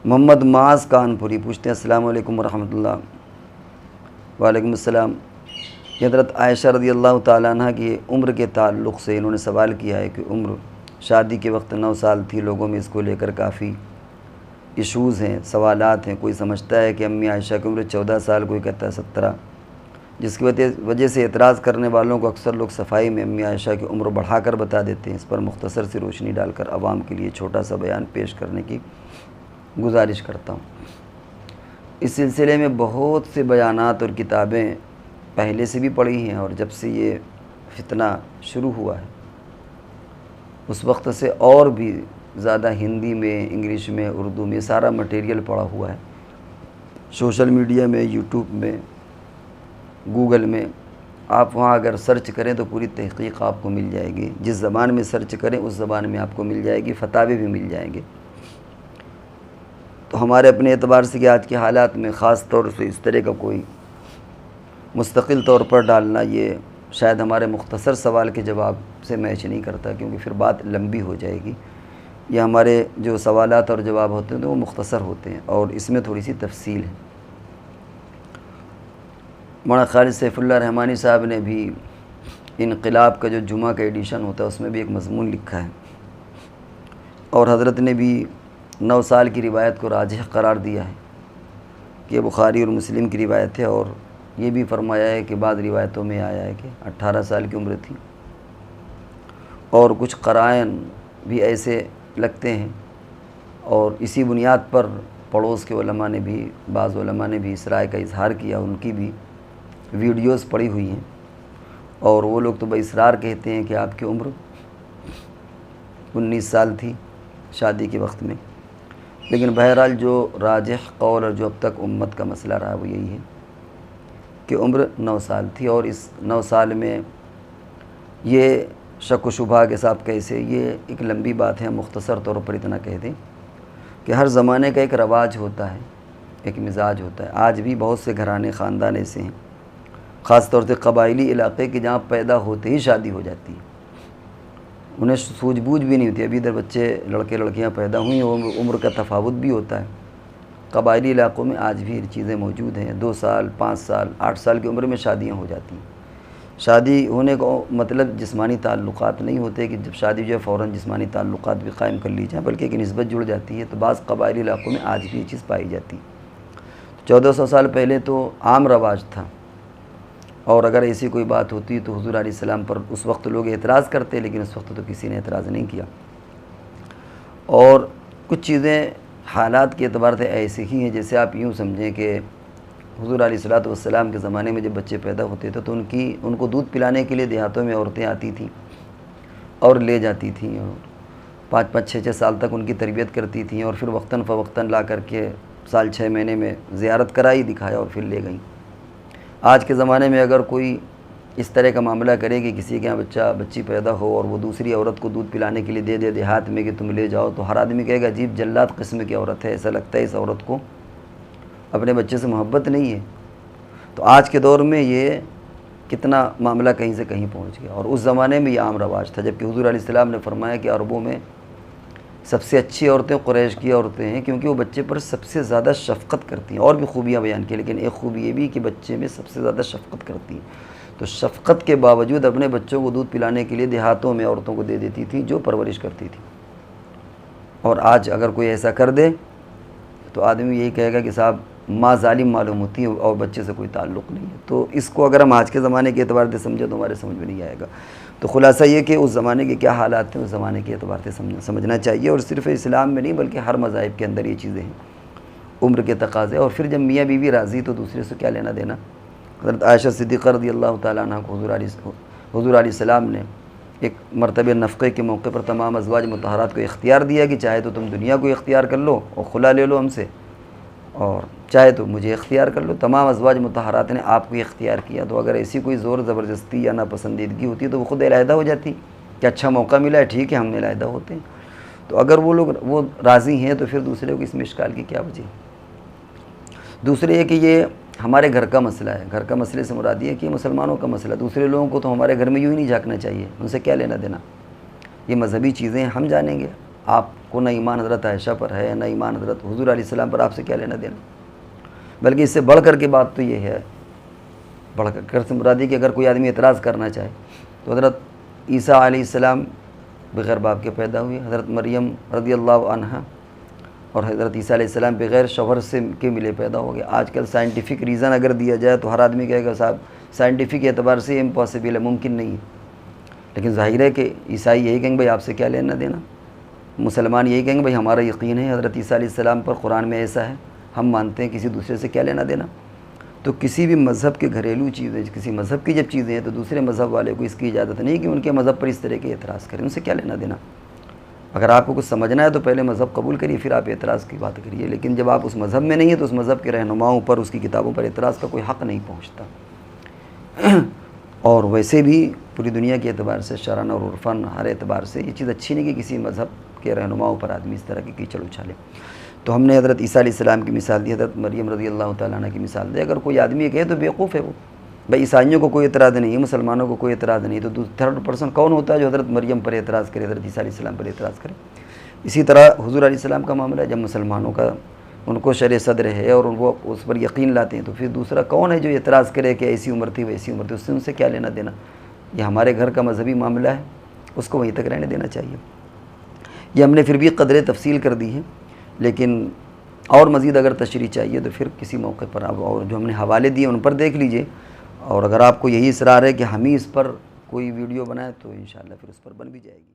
محمد معاذ کانپوری پوچھتے ہیں السلام علیکم ورحمۃ اللہ۔ وعلیکم السلام۔ یہ حضرت عائشہ رضی اللہ تعالیٰ عنہ کی عمر کے تعلق سے انہوں نے سوال کیا ہے کہ عمر شادی کے وقت 9 سال تھی، لوگوں میں اس کو لے کر کافی ایشوز ہیں، سوالات ہیں۔ کوئی سمجھتا ہے کہ امی عائشہ کی عمر 14 سال، کوئی کہتا ہے 17، جس کی وجہ سے اعتراض کرنے والوں کو اکثر لوگ صفائی میں امی عائشہ کی عمر بڑھا کر بتا دیتے ہیں۔ اس پر مختصر سی روشنی ڈال کر عوام کے لیے چھوٹا سا بیان پیش کرنے کی گزارش کرتا ہوں۔ اس سلسلے میں بہت سے بیانات اور کتابیں پہلے سے بھی پڑھی ہیں، اور جب سے یہ فتنہ شروع ہوا ہے اس وقت سے اور بھی زیادہ ہندی میں، انگلش میں، اردو میں سارا مٹیریل پڑا ہوا ہے، سوشل میڈیا میں، یوٹیوب میں، گوگل میں۔ آپ وہاں اگر سرچ کریں تو پوری تحقیق آپ کو مل جائے گی، جس زبان میں سرچ کریں اس زبان میں آپ کو مل جائے گی، فتاوی بھی مل جائیں گے۔ تو ہمارے اپنے اعتبار سے کہ آج کے حالات میں خاص طور سے اس طرح کا کوئی مستقل طور پر ڈالنا یہ شاید ہمارے مختصر سوال کے جواب سے میچ نہیں کرتا، کیونکہ پھر بات لمبی ہو جائے گی۔ یہ ہمارے جو سوالات اور جواب ہوتے ہیں تو وہ مختصر ہوتے ہیں، اور اس میں تھوڑی سی تفصیل ہے۔ مولانا خالد سیف اللہ رحمانی صاحب نے بھی انقلاب کا جو جمعہ کا ایڈیشن ہوتا ہے اس میں بھی ایک مضمون لکھا ہے، اور حضرت نے بھی 9 سال کی روایت کو راجح قرار دیا ہے کہ بخاری اور مسلم کی روایت ہے، اور یہ بھی فرمایا ہے کہ بعض روایتوں میں آیا ہے کہ 18 سال کی عمر تھی، اور کچھ قرائن بھی ایسے لگتے ہیں، اور اسی بنیاد پر پڑوس کے علماء نے بھی، بعض علماء نے بھی اس رائے کا اظہار کیا، ان کی بھی ویڈیوز پڑی ہوئی ہیں، اور وہ لوگ تو باصرار کہتے ہیں کہ آپ کی عمر 19 سال تھی شادی کے وقت میں۔ لیکن بہرحال جو راجح قول اور جو اب تک امت کا مسئلہ رہا وہ یہی ہے کہ عمر 9 سال تھی، اور اس 9 سال میں یہ شک و شبہ کے ساتھ کیسے، یہ ایک لمبی بات ہے، مختصر طور پر اتنا کہہ دیں کہ ہر زمانے کا ایک رواج ہوتا ہے، ایک مزاج ہوتا ہے۔ آج بھی بہت سے گھرانے، خاندان ایسے ہیں، خاص طور سے قبائلی علاقے کے، جہاں پیدا ہوتے ہی شادی ہو جاتی ہے، انہیں سوجھ بوجھ بھی نہیں ہوتی، ابھی ادھر بچے لڑکے لڑکیاں پیدا ہوئی ہیں، عمر کا تفاوت بھی ہوتا ہے۔ قبائلی علاقوں میں آج بھی یہ چیزیں موجود ہیں، 2 سال، 5 سال، 8 سال کی عمر میں شادیاں ہو جاتی ہیں۔ شادی ہونے کا مطلب جسمانی تعلقات نہیں ہوتے کہ جب شادی جو ہے فوراً جسمانی تعلقات بھی قائم کر لی جائیں، بلکہ ایک نسبت جڑ جاتی ہے۔ تو بعض قبائلی علاقوں میں آج بھی یہ چیز پائی جاتی ہے۔ 1400 سال پہلے تو عام رواج تھا، اور اگر ایسی کوئی بات ہوتی تو حضور علیہ السلام پر اس وقت لوگ اعتراض کرتے، لیکن اس وقت تو کسی نے اعتراض نہیں کیا۔ اور کچھ چیزیں حالات کے اعتبار سے ایسے ہی ہیں، جیسے آپ یوں سمجھیں کہ حضور علیہ السلام کے زمانے میں جب بچے پیدا ہوتے تھے تو ان کو دودھ پلانے کے لیے دیہاتوں میں عورتیں آتی تھیں اور لے جاتی تھیں، اور 5-5 6-6 سال تک ان کی تربیت کرتی تھیں، اور پھر وقتاً فوقتاً لا کر کے سال 6 مہینے میں زیارت کرائی، دکھایا اور پھر لے گئیں۔ آج کے زمانے میں اگر کوئی اس طرح کا معاملہ کرے کہ کسی کے یہاں بچی پیدا ہو اور وہ دوسری عورت کو دودھ پلانے کے لیے دے دے دیہات میں کہ تم لے جاؤ، تو ہر آدمی کہے گا عجیب جلاد قسم کی عورت ہے، ایسا لگتا ہے اس عورت کو اپنے بچے سے محبت نہیں ہے۔ تو آج کے دور میں یہ کتنا معاملہ کہیں سے کہیں پہنچ گیا، اور اس زمانے میں یہ عام رواج تھا، جبکہ حضور علیہ السلام نے فرمایا کہ عربوں میں سب سے اچھی عورتیں قریش کی عورتیں ہیں، کیونکہ وہ بچے پر سب سے زیادہ شفقت کرتی ہیں۔ اور بھی خوبیاں بیان کی، لیکن ایک خوبی یہ بھی کہ بچے میں سب سے زیادہ شفقت کرتی ہیں۔ تو شفقت کے باوجود اپنے بچوں کو دودھ پلانے کے لیے دیہاتوں میں عورتوں کو دے دیتی تھی جو پرورش کرتی تھی۔ اور آج اگر کوئی ایسا کر دے تو آدمی یہی کہے گا کہ صاحب ماں ظالم معلوم ہوتی ہے اور بچے سے کوئی تعلق نہیں ہے۔ تو اس کو اگر ہم آج کے زمانے کے اعتبار سے سمجھیں تو ہمارے سمجھ میں نہیں آئے گا۔ تو خلاصہ یہ کہ اس زمانے کے کیا حالات تھے، اس زمانے کے اعتبار سے سمجھنا چاہیے، اور صرف اسلام میں نہیں بلکہ ہر مذاہب کے اندر یہ چیزیں ہیں، عمر کے تقاضے۔ اور پھر جب میاں بیوی راضی تو دوسرے سے کیا لینا دینا۔ حضرت عائشہ صدیقہ رضی اللہ تعالیٰ عنہ کو حضور علیہ السلام نے ایک مرتبہ نفقے کے موقع پر تمام ازواج مطہرات کو اختیار دیا کہ چاہے تو تم دنیا کو اختیار کر لو اور خلا لے لو ہم سے، اور چاہے تو مجھے اختیار کر لو۔ تمام ازواج مطہرات نے آپ کو اختیار کیا، تو اگر ایسی کوئی زور زبردستی یا ناپسندیدگی ہوتی تو وہ خود علیحدہ ہو جاتی کہ اچھا موقع ملا ہے، ٹھیک ہے ہم علیحدہ ہوتے ہیں۔ تو اگر وہ لوگ راضی ہیں تو پھر دوسرے کو اس میں اشکال کی کیا وجہ۔ دوسرے یہ کہ یہ ہمارے گھر کا مسئلہ ہے، گھر کا مسئلے سے مراد یہ ہے کہ یہ مسلمانوں کا مسئلہ، دوسرے لوگوں کو تو ہمارے گھر میں یوں ہی نہیں جھانکنا چاہیے، ان سے کیا لینا دینا۔ یہ مذہبی چیزیں ہم جانیں گے، آپ کو نہ ایمان حضرت عائشہ پر ہے نہ ایمان حضرت حضور علیہ السلام پر، آپ سے کیا لینا دینا؟ بلکہ اس سے بڑھ کر کے بات تو یہ ہے، بڑھ کر سے مرادی کہ اگر کوئی آدمی اعتراض کرنا چاہے تو حضرت عیسیٰ علیہ السلام بغیر باپ کے پیدا ہوئے، حضرت مریم رضی اللہ عنہا اور حضرت عیسیٰ علیہ السلام بغیر شوہر سے کے ملے پیدا ہو گئے۔ آج کل سائنٹیفک ریزن اگر دیا جائے تو ہر آدمی کہے گا صاحب سائنٹیفک اعتبار سے امپاسبل ہے، ممکن نہیں ہے، لیکن ظاہر ہے کہ عیسائی یہی کہیں گے بھائی آپ سے کیا لینا دینا، مسلمان یہی کہیں گے بھائی ہمارا یقین ہے حضرت عیسیٰ علیہ السلام پر، قرآن میں ایسا ہے، ہم مانتے ہیں، کسی دوسرے سے کیا لینا دینا۔ تو کسی بھی مذہب کے گھریلو چیزیں، کسی مذہب کی جب چیزیں ہیں تو دوسرے مذہب والے کو اس کی اجازت نہیں کہ ان کے مذہب پر اس طرح کے اعتراض کریں، ان سے کیا لینا دینا۔ اگر آپ کو کچھ سمجھنا ہے تو پہلے مذہب قبول کریے، پھر آپ اعتراض کی بات کریے، لیکن جب آپ اس مذہب میں نہیں ہیں تو اس مذہب کے رہنماؤں پر، اس کی کتابوں پر اعتراض کا کوئی حق نہیں پہنچتا۔ اور ویسے بھی پوری دنیا کے اعتبار سے، شرعاً اور عرفاً ہر اعتبار سے یہ چیز اچھی نہیں کہ کسی مذہب کے رہنماؤں پر آدمی اس طرح کی کیچڑ اچھالے۔ تو ہم نے حضرت عیسیٰ علیہ السلام کی مثال دی، حضرت مریم رضی اللہ تعالیٰ عنہ کی مثال دی۔ اگر کوئی آدمی کہے تو بیوقوف ہے وہ، بھائی عیسائیوں کو کوئی اعتراض نہیں ہے، مسلمانوں کو کوئی اعتراض نہیں ہے، تو تھرڈ پرسن کون ہوتا ہے جو حضرت مریم پر اعتراض کرے، حضرت عیسیٰ علیہ السلام پر اعتراض کرے؟ اسی طرح حضور علیہ السلام کا معاملہ ہے، جب مسلمانوں کا ان کو شرع صدر ہے اور وہ اس پر یقین لاتے ہیں، تو پھر دوسرا کون ہے جو اعتراض کرے کہ ایسی عمر تھی ویسی عمر تھی، اس سے ان سے کیا لینا دینا؟ یہ ہمارے گھر کا مذہبی معاملہ ہے، اس کو وہیں تک رہنے دینا چاہیے۔ یہ ہم نے پھر بھی قدرے تفصیل کر دی ہے، لیکن اور مزید اگر تشریح چاہیے تو پھر کسی موقع پر آپ اور جو ہم نے حوالے دیے ان پر دیکھ لیجئے، اور اگر آپ کو یہی اصرار ہے کہ ہم ہی اس پر کوئی ویڈیو بنائیں تو انشاءاللہ پھر اس پر بن بھی جائے گی۔